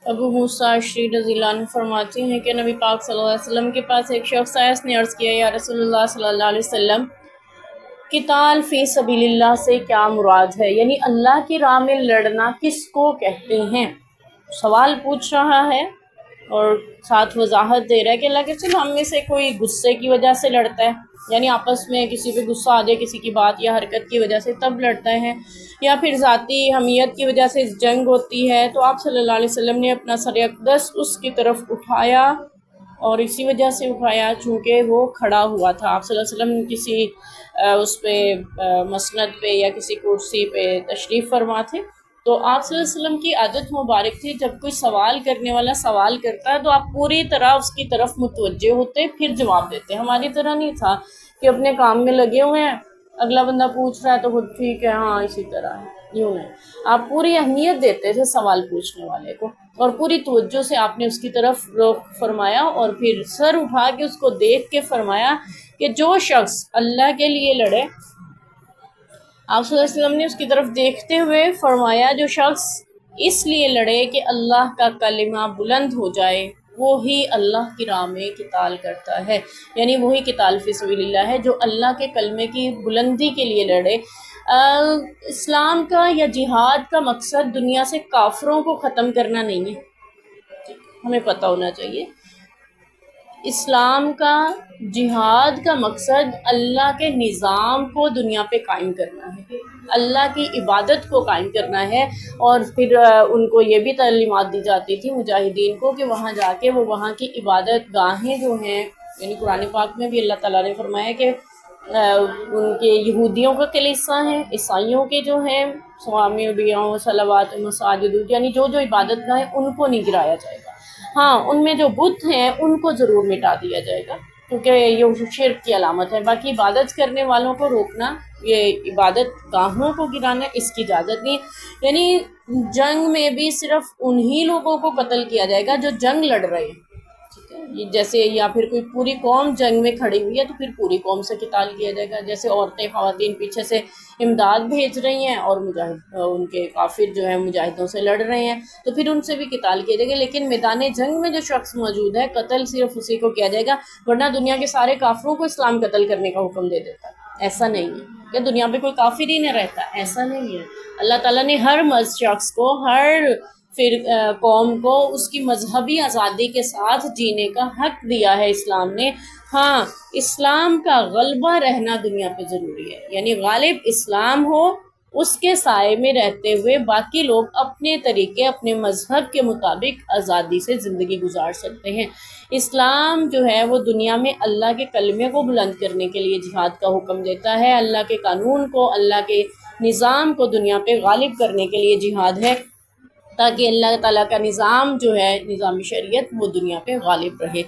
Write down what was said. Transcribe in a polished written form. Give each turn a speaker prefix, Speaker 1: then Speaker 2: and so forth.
Speaker 1: ابو موسیٰ اشعری رضی اللہ عنہ فرماتے ہیں کہ نبی پاک صلی اللہ علیہ وسلم کے پاس ایک شخص آیا، اس نے عرض کیا یا رسول اللہ صلی اللہ علیہ وسلم، قتال فی سبیل اللہ سے کیا مراد ہے؟ یعنی اللہ کی راہ میں لڑنا کس کو کہتے ہیں؟ سوال پوچھ رہا ہے اور ساتھ وضاحت دے رہا ہے کہ اللہ کے رسول، ہم میں سے کوئی غصے کی وجہ سے لڑتا ہے، یعنی آپس میں کسی پہ غصہ آ جائے کسی کی بات یا حرکت کی وجہ سے تب لڑتا ہے، یا پھر ذاتی حمیت کی وجہ سے جنگ ہوتی ہے۔ تو آپ صلی اللہ علیہ وسلم نے اپنا سر اقدس اس کی طرف اٹھایا، اور اسی وجہ سے اٹھایا چونکہ وہ کھڑا ہوا تھا۔ آپ صلی اللہ علیہ وسلم کسی اس پہ مسند پہ یا کسی کرسی پہ تشریف فرما تھے، تو آپ صلی اللہ علیہ وسلم کی عادت مبارک تھی جب کوئی سوال کرنے والا سوال کرتا ہے تو آپ پوری طرح اس کی طرف متوجہ ہوتے پھر جواب دیتے۔ ہماری طرح نہیں تھا کہ اپنے کام میں لگے ہوئے ہیں، اگلا بندہ پوچھ رہا ہے تو خود ٹھیک ہے ہاں اسی طرح ہے، یوں نہیں۔ آپ پوری اہمیت دیتے تھے سوال پوچھنے والے کو، اور پوری توجہ سے آپ نے اس کی طرف رخ فرمایا، اور پھر سر اٹھا کے اس کو دیکھ کے فرمایا کہ جو شخص اللہ کے لیے لڑے، آپ صلی اللہ علیہ وسلم نے اس کی طرف دیکھتے ہوئے فرمایا جو شخص اس لیے لڑے کہ اللہ کا کلمہ بلند ہو جائے، وہی اللہ کی راہ میں قتال کرتا ہے، یعنی وہی قتال فی سبیل اللہ ہے جو اللہ کے کلمے کی بلندی کے لیے لڑے۔ اسلام کا یا جہاد کا مقصد دنیا سے کافروں کو ختم کرنا نہیں ہے، ہمیں پتہ ہونا چاہیے۔ اسلام کا جہاد کا مقصد اللہ کے نظام کو دنیا پہ قائم کرنا ہے، اللہ کی عبادت کو قائم کرنا ہے، اور پھر ان کو یہ بھی تعلیمات دی جاتی تھی مجاہدین کو کہ وہاں جا کے وہ وہاں کی عبادت گاہیں جو ہیں، یعنی قرآن پاک میں بھی اللہ تعالیٰ نے فرمایا کہ ان کے یہودیوں کا کلیسا ہیں، عیسائیوں کے جو ہیں سوامی بیاں صلوات مساجد، یعنی جو عبادت گاہیں ان کو نہیں گرایا جائے گا۔ ہاں ان میں جو بت ہیں ان کو ضرور مٹا دیا جائے گا، کیونکہ یہ شرک کی علامت ہے۔ باقی عبادت کرنے والوں کو روکنا، یہ عبادت گاہوں کو گرانا، اس کی اجازت نہیں ہے۔ یعنی جنگ میں بھی صرف انہی لوگوں کو قتل کیا جائے گا جو جنگ لڑ رہے ہیں، جیسے یا پھر کوئی پوری قوم جنگ میں کھڑی ہوئی ہے تو پھر پوری قوم سے قتال کیا جائے گا، جیسے عورتیں خواتین پیچھے سے امداد بھیج رہی ہیں اور مجاہد ان کے کافر جو ہیں مجاہدوں سے لڑ رہے ہیں تو پھر ان سے بھی قتال کیا جائے گا۔ لیکن میدان جنگ میں جو شخص موجود ہے قتل صرف اسی کو کیا جائے گا، ورنہ دنیا کے سارے کافروں کو اسلام قتل کرنے کا حکم دے دیتا ہے۔ ایسا نہیں ہے کہ دنیا پہ کوئی کافر ہی نہیں رہتا، ایسا نہیں ہے۔ اللہ تعالیٰ نے ہر شخص کو، ہر پھر قوم کو اس کی مذہبی آزادی کے ساتھ جینے کا حق دیا ہے اسلام نے۔ ہاں اسلام کا غلبہ رہنا دنیا پہ ضروری ہے، یعنی غالب اسلام ہو، اس کے سائے میں رہتے ہوئے باقی لوگ اپنے طریقے اپنے مذہب کے مطابق آزادی سے زندگی گزار سکتے ہیں۔ اسلام جو ہے وہ دنیا میں اللہ کے کلمے کو بلند کرنے کے لیے جہاد کا حکم دیتا ہے، اللہ کے قانون کو، اللہ کے نظام کو دنیا پہ غالب کرنے کے لیے جہاد ہے، تاکہ اللہ تعالیٰ کا نظام جو ہے نظام شریعت وہ دنیا پہ غالب رہے۔